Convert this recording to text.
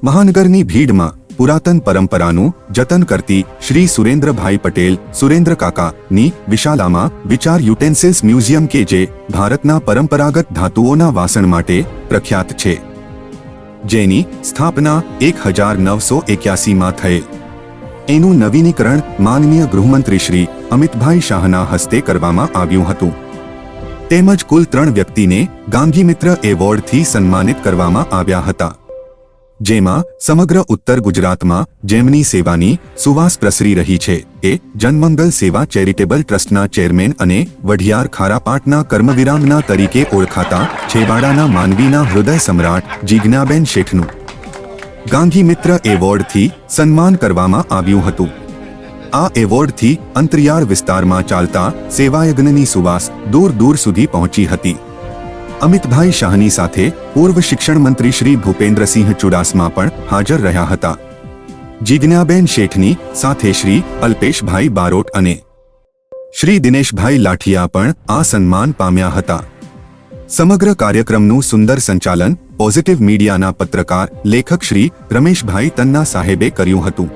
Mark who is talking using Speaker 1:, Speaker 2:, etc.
Speaker 1: મહાનગરની ભીડમાં પુરાતન પરંપરાનું જતન કરતી શ્રી સુરેન્દ્રભાઈ પટેલ સુરેન્દ્ર કાકાની વિશાલામાં વિચાર યુટેન્સિલ્સ મ્યુઝિયમ કે જે ભારતના પરંપરાગત ધાતુઓના વાસણ માટે પ્રખ્યાત છે, જેની સ્થાપના 1981માં થયેલ. એનું નવીનીકરણ માનનીય ગૃહમંત્રી શ્રી અમિતભાઈ શાહના હસ્તે કરવામાં આવ્યું હતું. તેમજ કુલ 3 વ્યક્તિને ગાંધીમિત્ર એવોર્ડથી સન્માનિત કરવામાં આવ્યા હતા, જેમાં સમગ્ર ઉત્તર ગુજરાતમાં જેમની સેવાની સુવાસ પ્રસરી રહી છે એ જનમંગલ સેવા ચેરિટેબલ ટ્રસ્ટના ચેરમેન અને વઢિયાર ખારાપાટના કર્મવિરામના તરીકે ઓળખાતા છેવાડાના માનવીના હૃદય સમ્રાટ જીજ્ઞાબેન શેઠનું ગાંધીમિત્ર એવોર્ડથી સન્માન કરવામાં આવ્યું હતું. આ એવોર્ડથી અંતરિયાળ વિસ્તારમાં ચાલતા સેવાયજ્ઞની સુવાસ દૂર દૂર સુધી પહોંચી હતી. અમિતભાઈ શાહની સાથે પૂર્વ શિક્ષણ મંત્રી શ્રી ભૂપેન્દ્રસિંહ ચુડાસમા પણ હાજર રહ્યા હતા. જીજ્ઞાબેન શેઠની સાથે શ્રી અલ્પેશભાઈ બારોટ અને શ્રી દિનેશભાઈ લાઠિયા પણ આ સન્માન પામ્યા હતા. સમગ્ર કાર્યક્રમનું સુંદર સંચાલન પોઝિટિવ મીડિયાના પત્રકાર લેખક શ્રી રમેશભાઈ તન્ના સાહેબે કર્યું હતું.